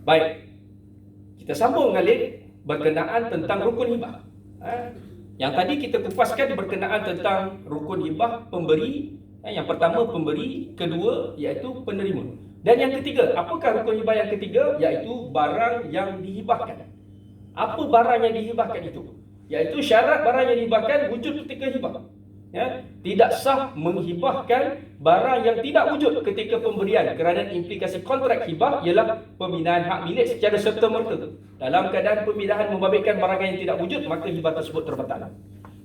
Baik, kita sambung balik berkenaan tentang rukun hibah. Yang tadi kita kupaskan berkenaan tentang rukun hibah pemberi. Yang pertama pemberi, kedua iaitu penerima. Dan yang ketiga, apakah rukun hibah yang ketiga? Iaitu barang yang dihibahkan. Apa barang yang dihibahkan itu? Iaitu syarat barang yang dihibahkan wujud ketika hibah. Tidak sah menghibahkan barang yang tidak wujud ketika pemberian, kerana implikasi kontrak hibah ialah pembinaan hak milik secara serta-merta. Dalam keadaan pembinaan membabitkan barang yang tidak wujud, maka hibah tersebut terbatal.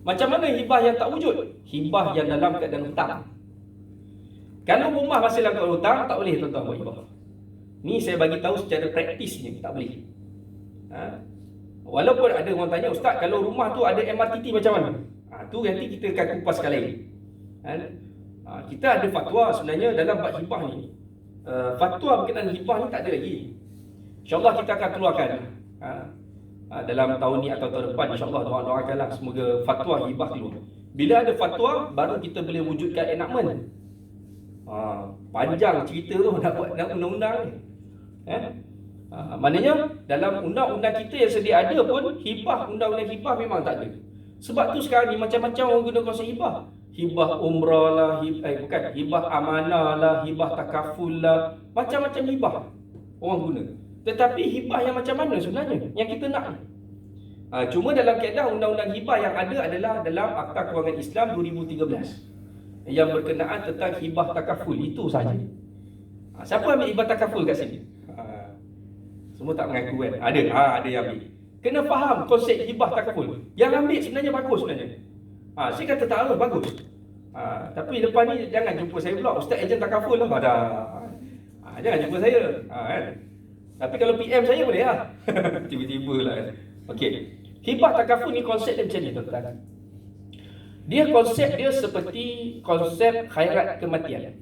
Macam mana hibah yang tak wujud? Hibah yang dalam keadaan hutang. Kalau rumah masih dalam keadaan hutang, tak boleh tuan-tuan buat hibah. Ni saya bagi tahu secara praktisnya, tak boleh. Walaupun ada orang tanya, Ustaz, kalau rumah tu ada MRTT macam mana? Tu nanti kita akan kupas sekali. Kita ada fatwa sebenarnya dalam bab hibah ni. Fatwa berkenaan hibah ni tak ada lagi. InsyaAllah kita akan keluarkan dalam tahun ni atau tahun depan. InsyaAllah doakanlah semoga fatwa hibah keluar. Bila ada fatwa, baru kita boleh wujudkan enactment. Panjang cerita tu nak buat undang-undang ni. Maknanya dalam undang-undang kita yang sedia ada pun hibah, undang-undang hibah memang tak ada. Sebab tu sekarang ni macam-macam orang guna konsep hibah. Hibah umrah lah, hibah amanah lah, hibah takaful lah. Macam-macam hibah orang guna. Tetapi hibah yang macam mana sebenarnya yang kita nak ni? Cuma dalam kaedah undang-undang hibah yang ada adalah dalam Akta Kewangan Islam 2013 yang berkenaan tentang hibah takaful, itu sahaja. Siapa ambil hibah takaful kat sini? Semua tak mengaku kan? Ada yang ambil. Kena faham konsep hibah takaful. Yang ambil sebenarnya bagus sebenarnya. Saya kata tak apa, bagus. Tapi lepas ni jangan jumpa saya pula, Ustaz ejen takaful lah. Jangan jumpa saya. Kan? Tapi kalau PM saya boleh lah. Tiba-tiba lah. Okey. Hibah takaful ni konsep dia macam ni tuan-tuan. Konsep dia seperti konsep khairat kematian.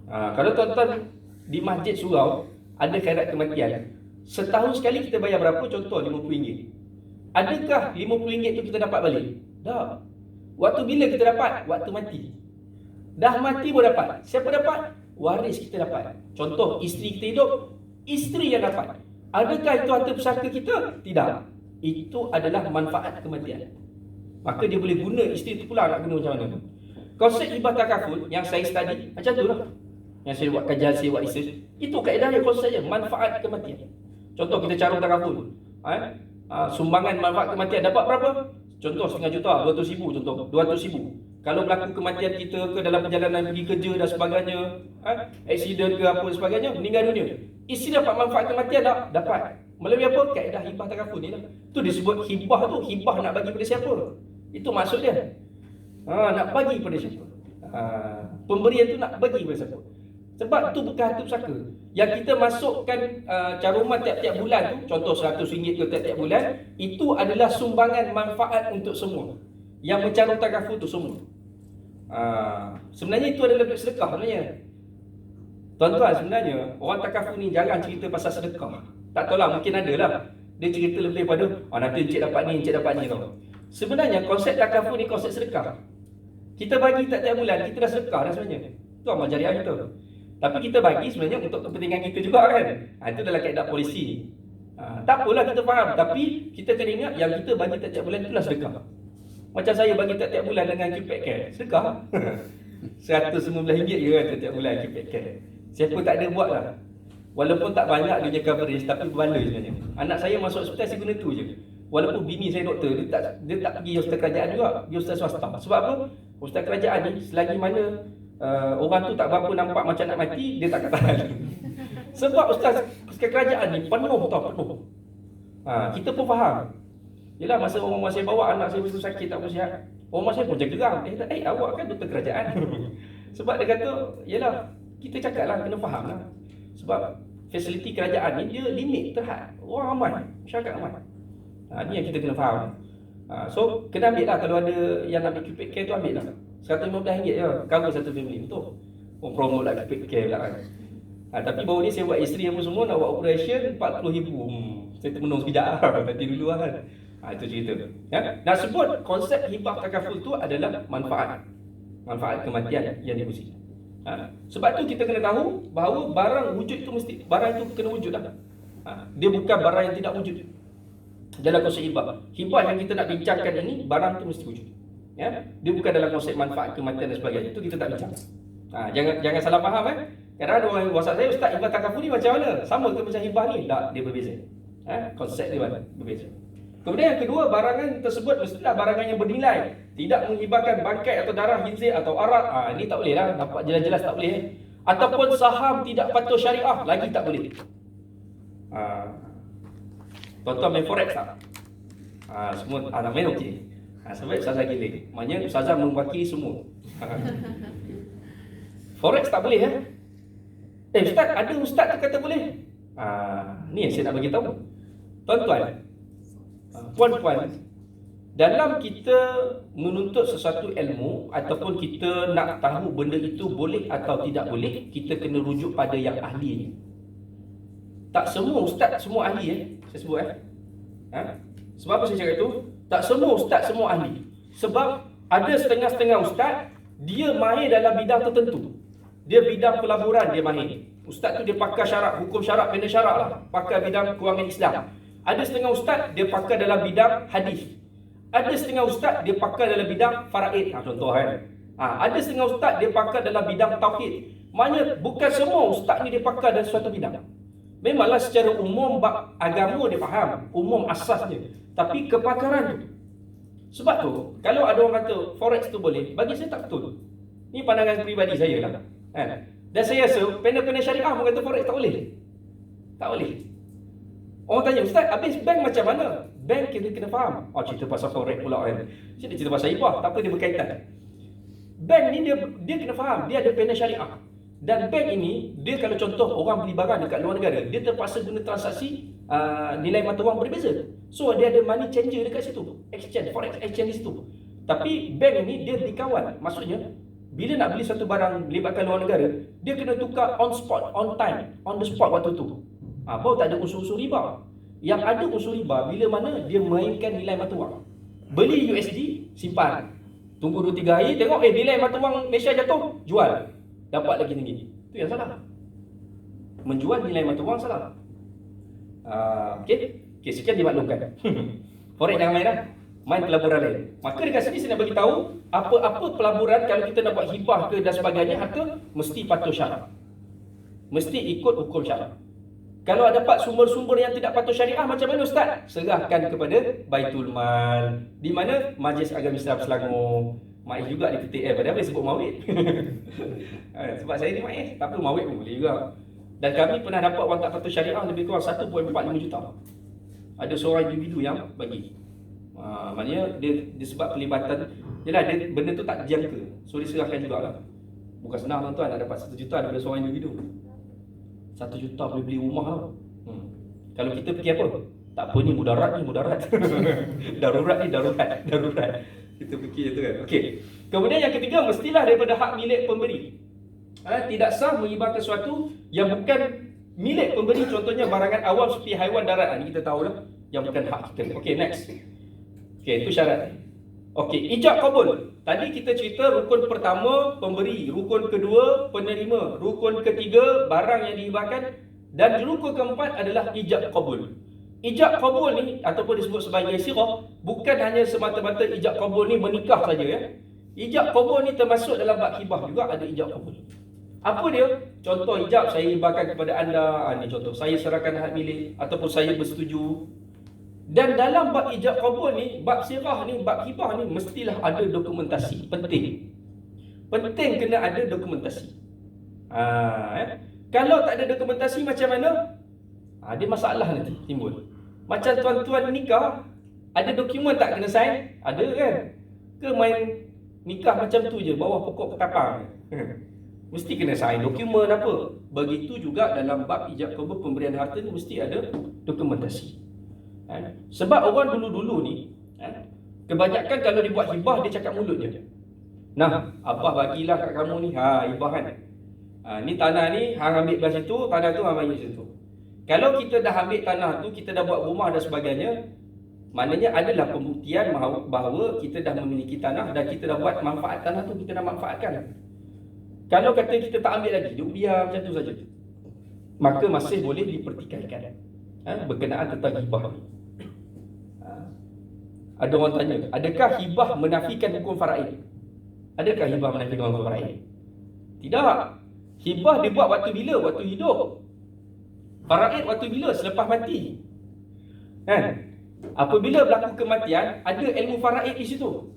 Kalau tuan-tuan di masjid surau ada khairat kematian, setahun sekali kita bayar berapa? Contoh RM50. Adakah RM50 tu kita dapat balik? Tak. Waktu bila kita dapat? Waktu mati. Dah mati pun dapat. Siapa dapat? Waris kita dapat. Contoh, isteri kita hidup, isteri yang dapat. Adakah itu harta pusaka kita? Tidak. Itu adalah manfaat kematian. Maka dia boleh guna isteri itu pula nak guna macam mana. Konsep hibah takaful yang saya study macam tu lah. Yang saya buat kajian, saya buat research. Itu kaedahnya konsepnya, manfaat kematian. Contoh kita carut takaful. Sumbangan manfaat kematian dapat berapa? Contoh RM1,500,000, RM200,000 contoh, RM200,000. Kalau berlaku kematian kita ke dalam perjalanan pergi kerja dan sebagainya, aksiden ke apa sebagainya, meninggal dunia, isteri dapat manfaat kematian tak? Dapat. Melalui apa? Kaedah hibah takaful ni lah. Tu disebut hibah tu, hibah nak bagi pada siapa? Itu maksud dia. Nak bagi pada siapa? Pemberian tu nak bagi pada siapa? Sebab tu bukan harta pusaka. Yang kita masukkan caruman tiap-tiap bulan tu, contoh RM100 ke tiap-tiap bulan, itu adalah sumbangan manfaat untuk semua. Yang mencarut takaful tu semua. Sebenarnya itu adalah duit sedekah sebenarnya. Tuan-tuan, sebenarnya orang takaful ni jarang cerita pasal sedekah. Tak tahulah, mungkin ada lah. Dia cerita lebih pada nanti encik dapat ni, encik dapat ni tau. Sebenarnya konsep takaful ni konsep sedekah. Kita bagi tiap-tiap bulan, kita dah sedekah dah sebenarnya. Itu amal jariah kita. Tapi kita bagi sebenarnya untuk kepentingan kita juga kan. Itu dalam kaedah polisi. Tak apalah kita faham. Tapi kita kena ingat yang kita bagi tiap-tiap bulan itulah sedekah. Macam saya bagi tiap-tiap bulan dengan Cupid Care. Sedekah. RM119 je kan tiap-tiap bulan Cupid Care. Siapa tak ada buat lah. Walaupun tak banyak dia punya coverage, tapi berbaloi sebenarnya. Anak saya masuk hospital, saya guna tu je. Walaupun bini saya doktor, dia tak pergi hospital kerajaan juga, dia hospital swasta. Sebab apa? Hospital kerajaan ni, selagi mana orang tu tak berapa nampak macam nak mati, dia tak akan tahan. Sebab hospital kerajaan ni penuh tau, penuh. Kita pun faham. Yelah, masa orang saya bawa anak saya sakit, tak sihat, orang saya pun jaga geram. Awak kan doktor kerajaan. Sebab dia kata, yelah, kita cakap lah, kena faham lah. Sebab fasiliti kerajaan ni dia limit terhad. Orang ramai, masyarakat ramai. Ni yang kita kena faham. So kena ambil lah, kalau ada yang nak ambil Cupid Care tu ambil lah. RM115 je, cover satu family. Betul. Orang promote lah Cupid Care pula kan. Tapi baru ni saya buat isteri apa semua nak buat operation RM40,000. Saya termenung sekejap lah, nanti dulu lah kan. Itu cerita. Nak sebut konsep hibah takaful tu adalah manfaat. Manfaat kematian yang dikongsi. Sebab tu kita kena tahu bahawa barang wujud itu mesti, barang itu kena wujud lah. Dia bukan barang yang tidak wujud dalam konsep hibah. Hibah yang kita nak bincangkan ini, barang tu mesti wujud. Ya, dia bukan dalam konsep manfaat, kematian dan sebagainya. Itu kita tak bincang. Jangan salah faham Kadang ada orang WhatsApp saya, Ustaz, hibah takaful ni macam mana? Sama ke macam hibah ni? Tak, dia berbeza. Konsep dia berbeza. Kemudian yang kedua, barangan tersebut mestilah barangan yang bernilai, tidak menghibahkan bangkai atau darah khinzir atau arak. Ini tak boleh lah, nampak jelas-jelas tak boleh. Ataupun saham tidak patuh syariah, lagi tak boleh. Tuan-tuan main forex tak? Semua nak main okey. Sebab Ustazah giling. Maknanya Ustazah mewakili semua. Forex tak boleh Ustaz, ada ustaz tu kata boleh. Ni yang saya nak bagi tahu. Tuan-tuan, puan-puan, dalam kita menuntut sesuatu ilmu ataupun kita nak tahu benda itu boleh atau tidak boleh, kita kena rujuk pada yang ahli. Tak semua ustaz semua ahli saya sebut Sebab apa saya cakap itu? Tak semua ustaz semua ahli. Sebab ada setengah-setengah ustaz dia mahir dalam bidang tertentu. Dia bidang pelaburan dia mahir. Ustaz tu dia pakar syarak, hukum syarak, bina syarak lah. Pakar bidang kewangan Islam. Ada setengah ustaz dia pakar dalam bidang hadis. Ada setengah ustaz dia pakar dalam bidang faraid. Contoh ada setengah ustaz dia pakar dalam bidang tauhid. Maknanya bukan semua ustaz ni dia pakar dalam suatu bidang. Memanglah secara umum bab agama dia faham, umum asasnya. Tapi kepakaran tu. Sebab tu, kalau ada orang kata forex tu boleh, bagi saya tak betul. Ini pandangan peribadi saya lah. Dan saya rasa panel-panel syariah pun kata forex tak boleh. Tak boleh. Orang tanya, Ustaz, habis bank macam mana? Bank kita kena faham. Cerita pasal forex pula Saya cerita pasal hibah, tak apa dia berkaitan. Bank ni dia kena faham, dia ada panel syariah. Dan bank ini, dia kalau contoh orang beli barang dekat luar negara, dia terpaksa guna transaksi nilai mata wang berbeza. So dia ada money changer dekat situ, exchange, forex exchange di situ. Tapi bank ini dia dikawal. Maksudnya bila nak beli satu barang melibatkan luar negara, dia kena tukar on spot, on time, on the spot waktu tu. Baru tak ada unsur-unsur riba. Yang ada unsur riba bila mana dia mainkan nilai mata wang. Beli USD, simpan. Tunggu 2-3 hari, tengok nilai mata wang Malaysia jatuh, jual. Dapat lagi tinggi. Itu yang salah. Menjual nilai mata wang salah. Okey, sekian dimaklumkan. Forex jangan main main pelaburan lain. Maka dekat sini saya nak bagi tahu apa-apa pelaburan kalau kita nak buat hibah ke dan sebagainya, harta mesti patuh syarak. Mesti ikut hukum syarak. Kalau dapat sumber-sumber yang tidak patuh syariah macam mana ustaz? Serahkan kepada Baitul Mal, di mana Majlis Agama Islam Selangor. Maiz juga di PTM, padahal boleh sebut Mawid. Sebab saya ni Maiz, tapi Mawid pun boleh juga. Dan kami pernah dapat wang tak patuh syariah lebih kurang 1.45 juta. Ada seorang individu yang bagi. Maknanya dia sebab pelibatan, yelah benda tu tak dijangka. So dia serahkan jugalah. Bukan senang tuan-tuan nak dapat 1 juta daripada seorang individu. 1 juta boleh beli rumah lah. Kalau kita fikir apa? Tak apa ni mudarat. Darurat ni darurat. Kita fikir tu kan. Okey. Kemudian yang ketiga, mestilah daripada hak milik pemberi. Tidak sah menghibahkan sesuatu yang bukan milik pemberi. Contohnya barangan awam seperti haiwan darat. Ini kita tahulah yang bukan hak kita. Okey, next. Okey, itu syarat. Okey, ijab kabul. Tadi kita cerita rukun pertama pemberi, rukun kedua penerima, rukun ketiga barang yang dihibahkan, dan rukun keempat adalah ijab kabul. Ijab kabul ni ataupun disebut sebagai sirah, bukan hanya semata-mata ijab kabul ni menikah saja Ijab kabul ni termasuk dalam bab hibah juga ada ijab kabul. Apa dia? Contoh ijab saya hibahkan kepada anda, ni contoh saya serahkan hak milik ataupun saya bersetuju. Dan dalam bab ijab kabul ni, bab sirah ni, bab hibah ni mestilah ada dokumentasi. Penting kena ada dokumentasi. Kalau tak ada dokumentasi macam mana? Ada masalah nanti timbul. Macam tuan-tuan nikah, ada dokumen tak kena sign? Ada kan? Ke main nikah macam tu je, bawah pokok ketapang? Mesti kena sign dokumen apa? Begitu juga dalam bab ijab kabul pemberian harta ni mesti ada dokumentasi. Sebab orang dulu-dulu ni kebanyakan kalau dibuat hibah dia cakap mulut je. Nah, abah bagilah kat kamu ni, hibah kan. Ni tanah ni hang ambil belah situ, tanah tu hang bagi situ. Kalau kita dah ambil tanah tu, kita dah buat rumah dan sebagainya, maknanya adalah pembuktian bahawa kita dah memiliki tanah dan kita dah buat manfaat tanah tu, kita dah manfaatkan. Kalau kata kita tak ambil lagi, dia biar macam tu saja, maka masih boleh dipertikaikan. berkenaan tentang hibah. Ada orang tanya, adakah hibah menafikan hukum faraid? Adakah hibah menafikan hukum faraid? Tidak. Hibah dibuat waktu bila? Waktu hidup. Faraid waktu bila? Selepas mati. Kan? Apabila berlaku kematian, ada ilmu faraid di situ.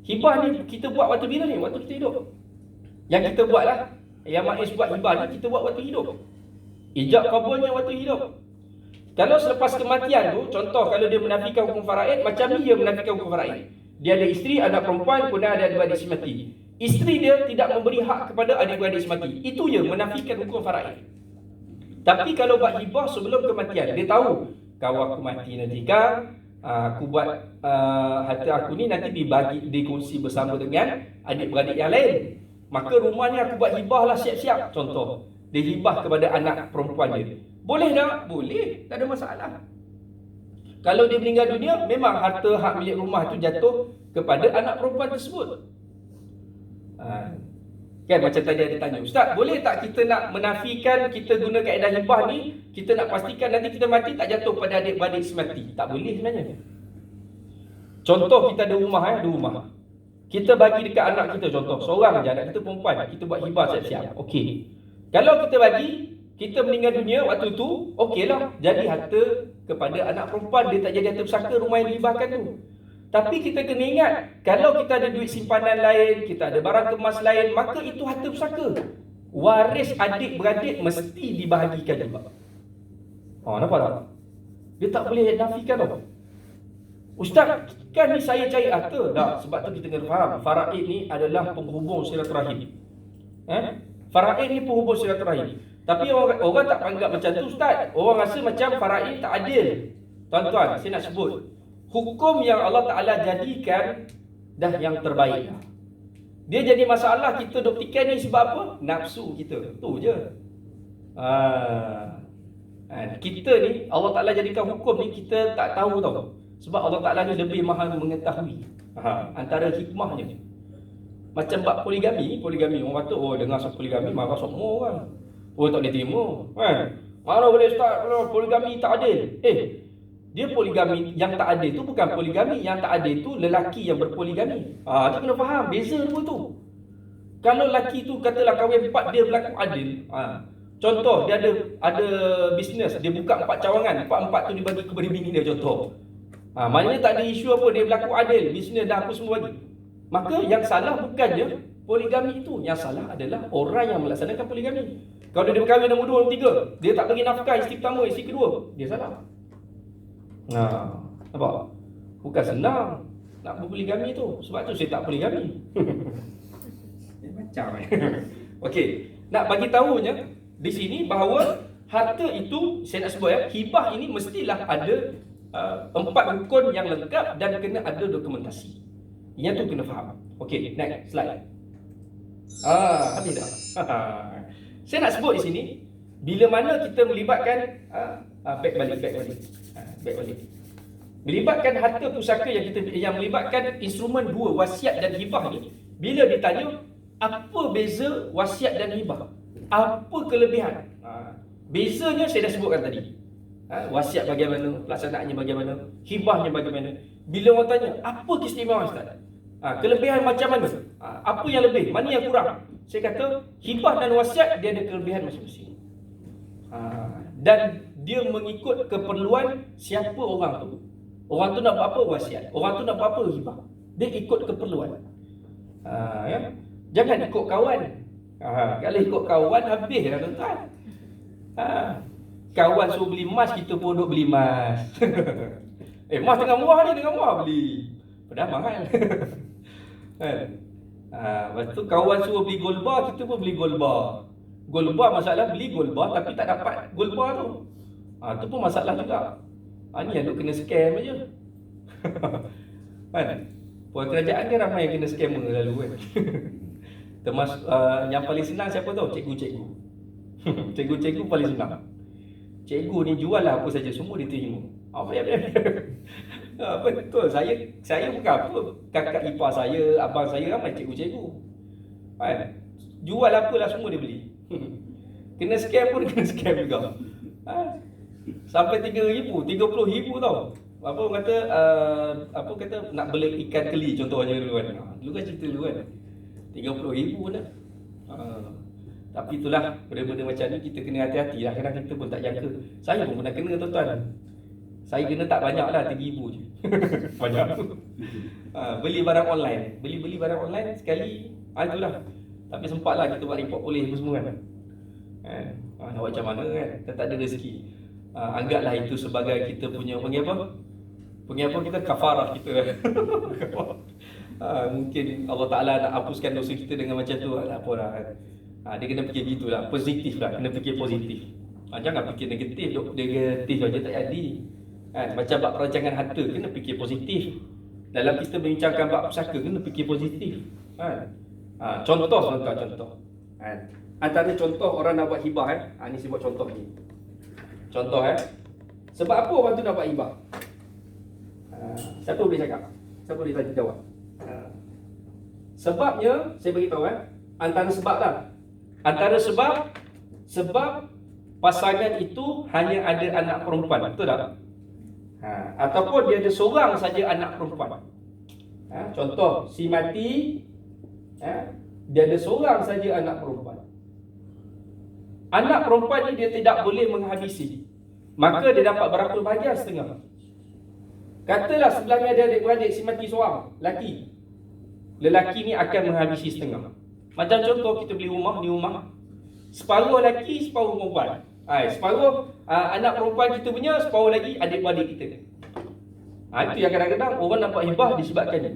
Hibah ni kita buat waktu bila ni? Waktu kita hidup. Yang kita buat lah, yang Maiz buat hibah ni kita buat waktu hidup. Ijab kabulnya waktu hidup. Kalau selepas kematian tu, contoh kalau dia menafikan hukum faraid, macam ni dia menafikan hukum faraid. Dia ada isteri, anak perempuan, kemudian ada adik-beradik semati. Isteri dia tidak memberi hak kepada adik-beradik semati. Itu je menafikan hukum faraid. Tapi kalau buat hibah sebelum kematian, dia tahu kalau aku mati nanti kan, aku buat harta aku ni nanti dikongsi bersama dengan adik-beradik yang lain. Maka rumah ni aku buat hibah lah siap-siap. Contoh, dia hibah kepada anak perempuan dia. Boleh tak? Boleh, tak ada masalah. Kalau dia meninggal dunia, memang harta hak milik rumah tu jatuh kepada anak perempuan tersebut. Kan macam tadi ada tanya, Ustaz, boleh tak kita nak menafikan, kita guna kaedah hibah ni, kita nak pastikan nanti kita mati tak jatuh pada adik-beradik semati? Tak boleh sebenarnya. Contoh kita ada rumah, ada rumah. Kita bagi dekat anak kita, contoh seorang je anak kita perempuan, kita buat hibah siap-siap. Okey. Kalau kita bagi, kita meninggal dunia waktu tu, okeylah, jadi harta kepada anak perempuan, dia tak jadi harta pusaka rumah yang dihibahkan tu. Tapi kita kena ingat, kalau kita ada duit simpanan lain, kita ada barang kemas lain, maka itu harta pusaka. Waris adik-beradik mesti dibahagikan juga. Nampak tak? Dia tak boleh nafikan tau. Ustaz, kan ni saya cari harta. Tak, sebab tu kita kena faham, faraid ni adalah penghubung silaturahim. Faraid ni penghubung silaturahim. Tapi orang tak anggap macam tu, Ustaz. Orang rasa macam faraid tak adil. Tuan-tuan, saya nak sebut, hukum yang Allah Ta'ala jadikan dah yang terbaik. Dia jadi masalah kita duk petikan ni sebab apa? Nafsu kita. Tu je. Kita ni, Allah Ta'ala jadikan hukum ni kita tak tahu tau. Sebab Allah Ta'ala ni lebih maha mengetahui antara hikmahnya. Macam bab poligami. Orang kata, dengar soal poligami, marah semua orang. Tak boleh terima. Mana boleh Ustaz, poligami tak adil. Dia poligami yang tak adil tu bukan poligami. Yang tak adil tu lelaki yang berpoligami. Tu kena faham, beza dua tu. Kalau lelaki tu katalah kahwin 4 dia berlaku adil. Contoh, dia ada bisnes, dia buka 4 cawangan, 4 tu dibagi kepada bini dia, contoh. Maknanya tak ada isu apa, dia berlaku adil, bisnes dah apa semua bagi. Maka yang salah bukannya poligami itu, yang salah adalah orang yang melaksanakan poligami. Kalau dia berkahwin nombor 2, nombor 3, dia tak bagi nafkah isteri pertama, isteri kedua, dia salah. Nampak? Bukan senang nak berpoligami tu. Sebab tu saya tak poligami. Macam okey, nak bagi tahunya di sini bahawa harta itu, saya nak sebut hibah ini mestilah ada 4 rukun yang lengkap dan kena ada dokumentasi. Yang tu kena faham. Okey, next slide. Habis dah. Saya nak sebut di sini, bila mana kita melibatkan back balik. Melibatkan harta pusaka yang melibatkan instrumen 2, wasiat dan hibah ni, bila ditanya apa beza wasiat dan hibah? Apa kelebihan? Bezanya saya dah sebutkan tadi. Wasiat bagaimana, pelaksanaannya bagaimana, hibahnya bagaimana. Bila orang tanya, apa keistimewaan Ustaz? Kelebihan macam mana? Apa yang lebih? Mana yang kurang? Saya kata, hibah dan wasiat dia ada kelebihan masing-masing. Dan dia mengikut keperluan siapa orang tu. Orang tu nak buat apa? Wasiat. Orang tu nak buat apa? Hibah. Dia ikut keperluan. Jangan ikut kawan. Kalau ikut kawan, habis lah tuan-tuan. Kawan suruh beli emas, kita pun duk beli emas. Emas tengah murah ni, tengah murah beli. Padahal mahal. Lepas tu kawan suruh beli gold bar, kita pun beli gold bar. Gold bar masalah beli gold bar tapi tak dapat gold bar tu. Tu pun masalah juga. Ni yang duk kena scam aje. Puan kerajaan kan ramai yang kena scammer lalu kan. Termasuk yang paling senang siapa tahu? Cikgu-cikgu. Cikgu-cikgu paling senang. Cikgu ni jual lah apa saja, semua diterima. Betul, saya bukan apa, kakak ipar saya, abang saya ramai cikgu-cikgu. Jual apalah semua dia beli. Kena scam pun kena scam juga. Sampai 3,000, 30,000 tau. Apa orang kata apa kata nak beli ikan keli contohnya dulu kan. Dulu kan cerita dulu kan. 30,000 dah. Tapi itulah benda-benda macam ni kita kena hati-hati lah. Kadang kita pun tak jangka. Saya pun pernah kena tuan-tuan. Saya kena tak banyak lah, 3,000 je. Banyak. Beli barang online. Beli barang online sekali. Itulah. Tapi sempatlah kita buat report polis semua kan. Nak buat macam mana kan. Kita tak ada rezeki. Anggaplah itu sebagai kita punya panggil apa kita kafarah kita. Mungkin Allah Ta'ala nak hapuskan dosa kita dengan macam tu. Tak apalah kan. Dia kena fikir gitulah, positif lah, kena fikir positif. Jangan fikir negatif saja tak jadi. Macam bab perancangan harta, kena fikir positif. Dalam kita membincangkan bab pusaka, kena fikir positif. Contoh. Antara contoh orang nak buat hibah ni saya buat contoh ni. Contoh sebab apa orang tu nak buat hibah? Siapa boleh cakap? Siapa boleh tanya jawab? Sebabnya saya beritahu antara sebab lah. Antara sebab pasangan itu hanya ada anak perempuan, betul tak? Ataupun dia ada seorang saja anak perempuan. Contoh, si mati, dia ada seorang saja anak perempuan. Anak perempuan ni dia tidak boleh menghabisi. Maka dia dapat berapa bahagian setengah. Katalah sebelahnya ada adik-beradik, si mati seorang, lelaki. Lelaki ni akan menghabisi setengah. Macam contoh kita beli rumah, ni rumah separuh lelaki, separuh perempuan. Separuh anak perempuan kita punya, separuh lagi adik-beradik kita. Itu yang kadang-kadang orang nak buat hibah disebabkan ni.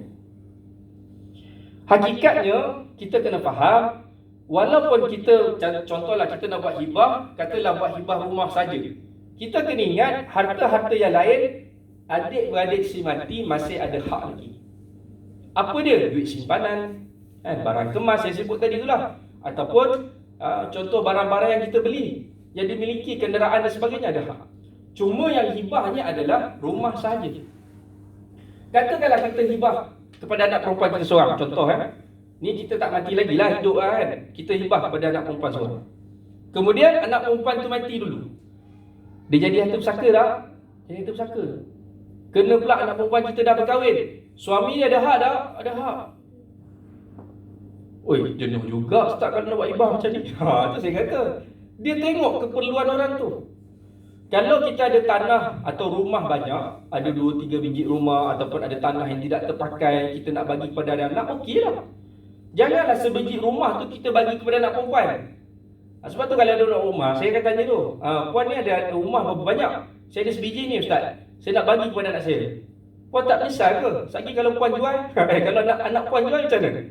Hakikatnya kita kena faham, walaupun kita contohlah kita nak buat hibah, katalah buat hibah rumah saja. Kita kena ingat harta-harta yang lain adik-beradik si mati masih ada hak lagi. Apa dia? Duit simpanan, barang kemas yang sebut tadi itulah. Ataupun contoh barang-barang yang kita beli, yang dimiliki, kenderaan dan sebagainya ada hak. Cuma yang hibahnya adalah rumah sahaja. Katakanlah kita hibah kepada anak perempuan kita seorang. Contoh ni kita tak mati lagi lah, hidup kan. Kita hibah kepada anak perempuan seorang. Kemudian anak perempuan tu mati dulu. Dia jadi harta pusaka tak? Jadi harta pusaka. Kena pula anak perempuan kita dah berkahwin. Suami dia ada hak tak? Ada hak. Oi, jenuh juga Ustaz kalau nak buat hibah macam ni. Tu saya kata. Dia tengok keperluan orang tu. Kalau kita ada tanah atau rumah banyak, ada 2-3 biji rumah ataupun ada tanah yang tidak terpakai, kita nak bagi kepada anak, okeylah. Janganlah sebiji rumah tu kita bagi kepada anak perempuan. Sebab tu kalau ada orang rumah, saya akan tanya tu, puan ni ada rumah berapa banyak? Saya ada sebiji ni Ustaz, saya nak bagi kepada anak saya. Puan tak menyesal ke? Lagi kalau puan jual, kalau anak puan jual macam mana?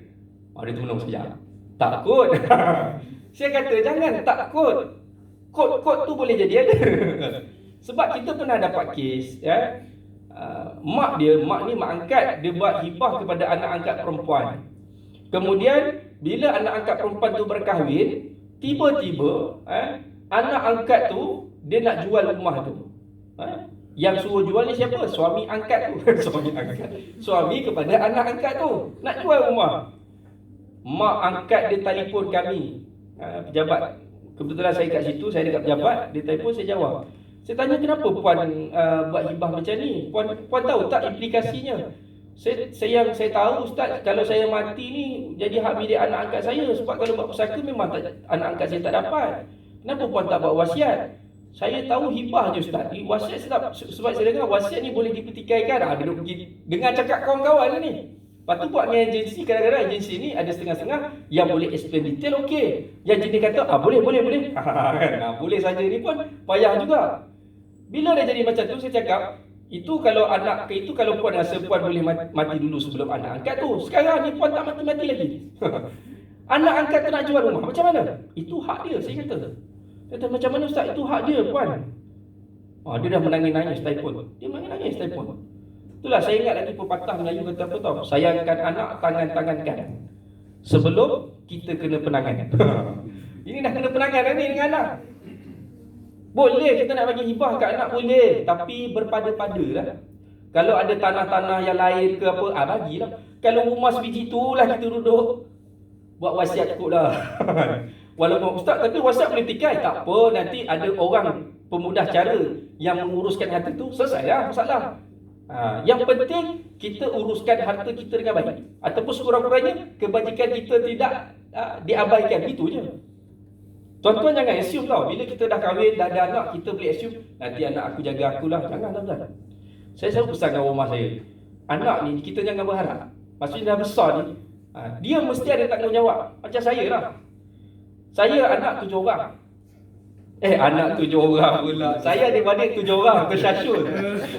Dia termenung sekejap. Takut. Saya kata jangan takut. Kod tu boleh jadi ada. Sebab kita pernah dapat kes mak ni mak angkat, dia buat hibah kepada anak angkat perempuan. Kemudian bila anak angkat perempuan tu berkahwin, tiba-tiba anak angkat tu dia nak jual rumah tu. Yang suruh jual ni siapa? Suami angkat tu. Suami kepada anak angkat tu nak jual rumah. Mak angkat dia telefon kami, pejabat. Kebetulan saya kat situ, saya dekat pejabat, dia telefon, saya jawab. Saya tanya kenapa puan buat hibah macam ni? Puan tahu tak implikasinya? Saya tahu Ustaz, kalau saya mati ni jadi hak milik anak angkat saya. Sebab kalau buat pusaka memang anak angkat saya tak dapat. Kenapa puan tak buat wasiat? Saya tahu hibah je Ustaz. Wasiat sebab saya dengar wasiat ni boleh dipertikaikan. Dia pergi dengar cakap kawan-kawan ni. Lepas tu buat dengan agensi, kadang-kadang agensi ni ada setengah-setengah yang boleh explain detail, okey. Yang jenis kata, boleh. Boleh saja ni pun payah juga. Bila dah jadi macam tu, saya cakap, itu kalau puan rasa puan boleh mati dulu sebelum anak angkat tu. Sekarang ni puan tak mati-mati lagi. Anak angkat tu nak jual rumah, macam mana? Itu hak dia, saya kata. Kata, macam mana Ustaz? Itu hak dia, puan. Dia dah menangis-nangis telefon. Dia menangis-nangis telefon. Itulah saya ingat lagi pepatah Melayu kata apa tau? Sayangkan anak, tangan-tangan kanan. Sebelum kita kena penangan. Ini dah kena penangan ni dengan anak. Boleh kita nak bagi hibah kat anak, boleh. Tapi berpada-pada lah. Kalau ada tanah-tanah yang lain ke apa, bagilah. Kalau rumah sebiji tu lah kita duduk buat wasiat cukup dah. Walaupun ustaz kata WhatsApp boleh tikai, tak apa, nanti ada orang pemudah cara yang menguruskan harta tu, selesai lah masalah. Yang penting kita uruskan harta kita dengan baik, ataupun sekurang-kurangnya kebajikan kita tidak diabaikan, itu je. Tuan-tuan jangan assume tau, bila kita dah kahwin, dah ada anak, kita boleh assume nanti anak aku jaga akulah. Janganlah tuan. Saya selalu pesan dengan rumah saya, anak ni kita jangan berharap, maksudnya dah besar ni, dia mesti ada tanggungjawab. Macam saya lah, saya anak 7 orang. Anak 7 orang pula. Saya adik-adik 7 orang, tersyasyun.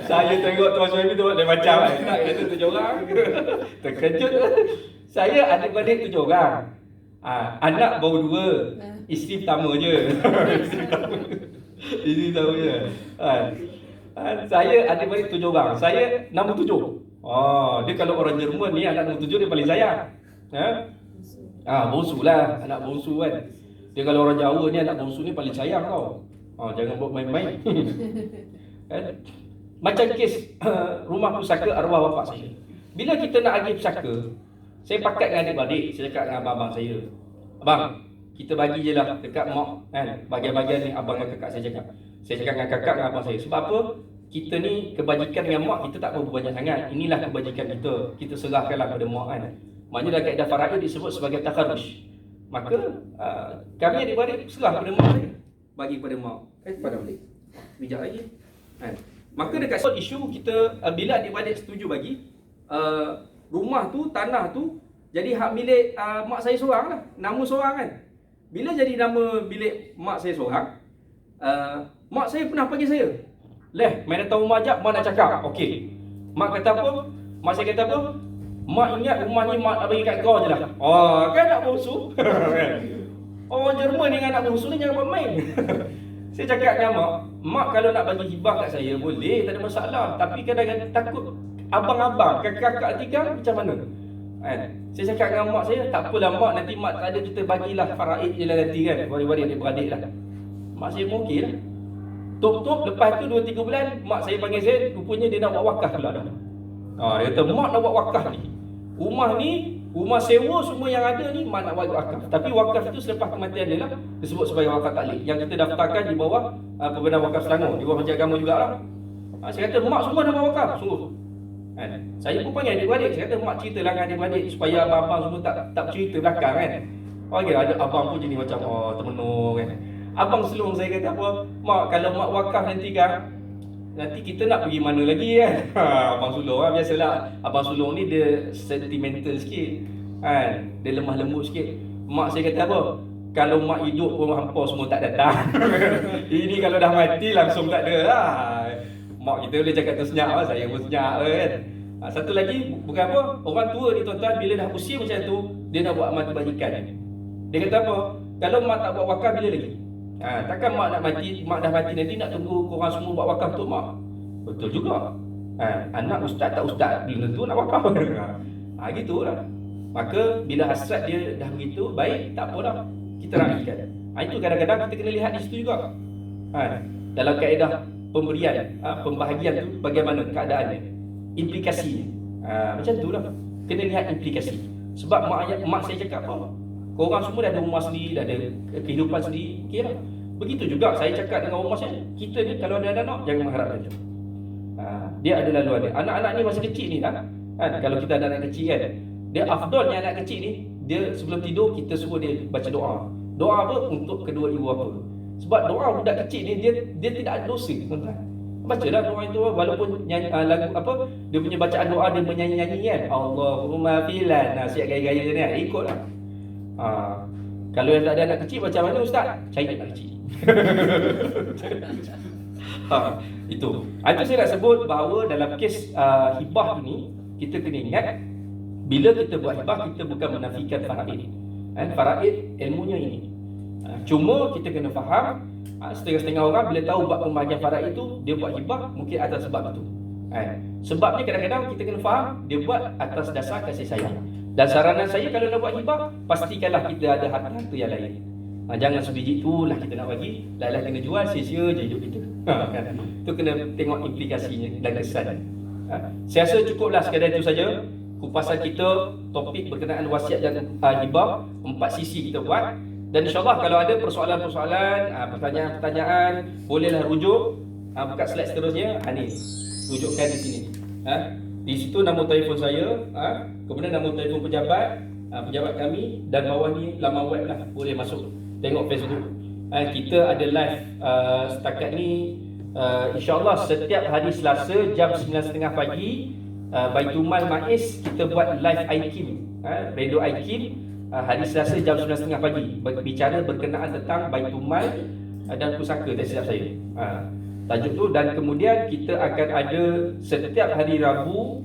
Saya tengok tuan suami tu lain macam kan. Tak kata 7 orang. Terkejut. Saya adik-adik 7 orang. Anak baru 2. Isteri pertama je. Isteri pertama je. Saya adik-adik 7 orang. Saya nombor 7. Dia kalau orang Jerman ni anak nombor 7 dia paling sayang. Bongsu lah, anak bongsu kan. Dia kalau orang Jawa ni anak bongsu ni paling sayang tau. Jangan buat main-main. Macam kes rumah pusaka arwah bapak saya. Bila kita nak agih pusaka, saya pakat dengan adik-adik, saya cakap dengan abang-abang saya, abang, kita bagi je lah dekat mak kan, bagian-bagian ni abang dan kakak saya cakap. Saya cakap dengan kakak dengan abang saya, sebab apa? Kita ni kebajikan dengan mak kita tak berapa banyak sangat. Inilah kebajikan kita, kita serahkanlah pada mak kan. Maknanya dalam kaedah faraid disebut sebagai takharruj. Maka kami adik-beradik serah pada mak saya, bagi pada mak. Pada balik bijak lagi kan. Maka dekat isu kita, bila adik-beradik setuju bagi rumah tu, tanah tu jadi hak milik mak saya seorang lah, nama seorang kan. Bila jadi nama milik mak saya seorang, mak saya pernah panggil saya, "Leh, main datang rumah jap, mak nak cakap." Okey. Mak kata apa? Mak saya kata apa? "Mak ingat rumah ni mak nak bagi kat kau je lah." Kan nak bongsu. Orang Jerman dengan anak bongsu ni jangan buat main. Saya cakap dengan mak kalau nak bagi hibah kat saya boleh, tak ada masalah. Tapi kadang-kadang takut abang-abang, kakak-kakak tiga macam mana? Saya cakap dengan mak saya, tak apalah mak, nanti mak tak ada, kita bagilah faraid je lah nanti kan, bagi-bagi adik-beradik lah. Mak saya pun okey lah. Tok lepas tu 2-3 bulan, mak saya panggil saya, rupanya dia nak buat wakaf pula dah. Dia kata, mak nak buat wakaf ni. Rumah ni, rumah sewa semua yang ada ni, mak nak buat wakaf. Tapi wakaf itu selepas kematian dia lah, disebut sebagai wakaf taklik, yang kita daftarkan di bawah Pembinaan Wakaf Selangor, di bawah Menteri Agama jugalah. Saya kata, mak semua nak buat wakaf, sungguh. Saya pun panggil adik-beradik, saya kata, mak ceritalah dengan adik-beradik supaya abang-abang semua tak cerita belakang kan. Ada abang pun jenis macam, termenung kan. Abang selong saya kata apa, mak kalau mak wakaf nanti kan, nanti kita nak pergi mana lagi kan. Abang sulung kan, biasalah abang sulung ni dia sentimental sikit kan, dia lemah lembut sikit. Mak saya kata apa, kalau mak hidup pun hampa semua tak datang. Ini kalau dah mati langsung tak ada lah. Mak kita boleh cakap tu senyap lah, saya pun senyap kan. Satu lagi, bukan apa, orang tua ni tuan-tuan, bila dah usia macam tu, dia nak buat amal kebajikan. Dia kata apa, kalau mak tak buat wakaf bila lagi? Takkan mak nak mati, mak dah mati nanti nak tunggu korang semua buat wakaf untuk mak? Betul juga. Anak ustaz tak ustaz, belum tentu nak wakaf. Gitulah. Maka bila hasrat dia dah begitu, baik, tak apalah, kita raihkan. Itu kadang-kadang kita kena lihat di situ juga. Dalam kaedah pemberian, pembahagian tu bagaimana keadaannya, implikasinya. Macam tu lah, kena lihat implikasi. Sebab mak saya cakap apa, korang semua dah ada rumah sendiri, dah ada kehidupan sendiri, okey lah. Begitu juga saya cakap dengan rumah saya, kita ni kalau ada anak, jangan mengharap macam tu. Dia ada laluan dia. Anak-anak ni masih kecil ni kan, kalau kita ada anak kecil kan, dia afdalnya anak kecil ni, dia sebelum tidur kita suruh dia baca doa. Doa apa? Untuk kedua ibu bapa. Sebab doa budak kecil ni dia tidak ada dosa, tuan-tuan. Bacalah doa itu, walaupun nyanyi, lagu apa, dia punya bacaan doa dia menyanyi-nyanyi kan, Allahumma filan, siap gaya-gaya dia ni, ikutlah. Kalau yang tak ada anak kecil macam mana ustaz? Cari anak kecil. Itu saya nak sebut bahawa dalam kes hibah ini, kita kena ingat, bila kita buat hibah, kita bukan menafikan faraid. Faraid ilmunya ini. Cuma kita kena faham, setengah-setengah orang bila tahu buat pembahagian faraid itu, dia buat hibah mungkin atas sebab itu. Sebabnya kadang-kadang kita kena faham, dia buat atas dasar kasih sayang. Dan saranan saya kalau nak buat hibah, pastikanlah kita ada harta-harta yang lain. Jangan sebiji tu lah kita nak bagi, lain-lain kena jual, sia-sia je hidup kita. Itu kena tengok implikasinya dan kesan. Saya rasa cukuplah sekadar itu saja kupasan kita topik berkenaan wasiat dan hibah. 4 sisi kita buat. Dan insyaAllah kalau ada persoalan-persoalan, pertanyaan-pertanyaan, bolehlah rujuk. Buka slide seterusnya, ni rujukkan di sini. Di situ nombor telefon saya, kemudian nombor telefon pejabat, pejabat kami, dan bawah ni laman web lah, boleh masuk tengok Facebook. Kita ada live setakat ni, insyaAllah setiap hari Selasa jam 9.30 pagi, Baitul Mal MAIS kita buat live IKIM, radio IKIM, hari Selasa jam 9.30 pagi, bicara berkenaan tentang Baitul Mal dan pusaka, tak silap saya, tajuk tu. Dan kemudian kita akan ada setiap hari Rabu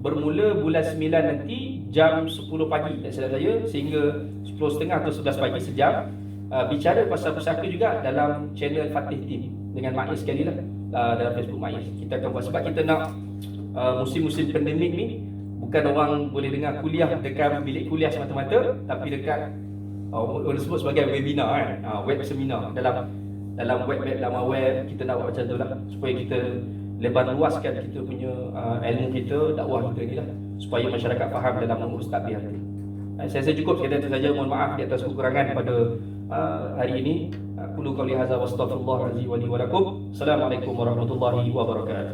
bermula bulan 9 nanti jam 10 pagi, tak silap saya, sehingga 10.30 atau 11 pagi sejam, bicara pasal pusaka juga dalam channel Fatih Team dengan MAIS sekali lah, dalam Facebook MAIS kita akan buat. Sebab kita nak musim-musim pandemik ni, bukan orang boleh dengar kuliah dekat bilik kuliah semata-mata, tapi dekat orang sebut sebagai webinar kan, web seminar dalam web laman web. Kita nak buat macam tu lah, supaya kita lebar luaskan kita punya ilmu kita, dakwah kita ni lah, supaya masyarakat faham dalam mengurus takbir ni. Saya rasa cukup sekadar itu saja. Mohon maaf di atas kekurangan pada hari ini. Qulu qouli hadza wa astaghfirullah li wa lakum. Assalamualaikum warahmatullahi wabarakatuh.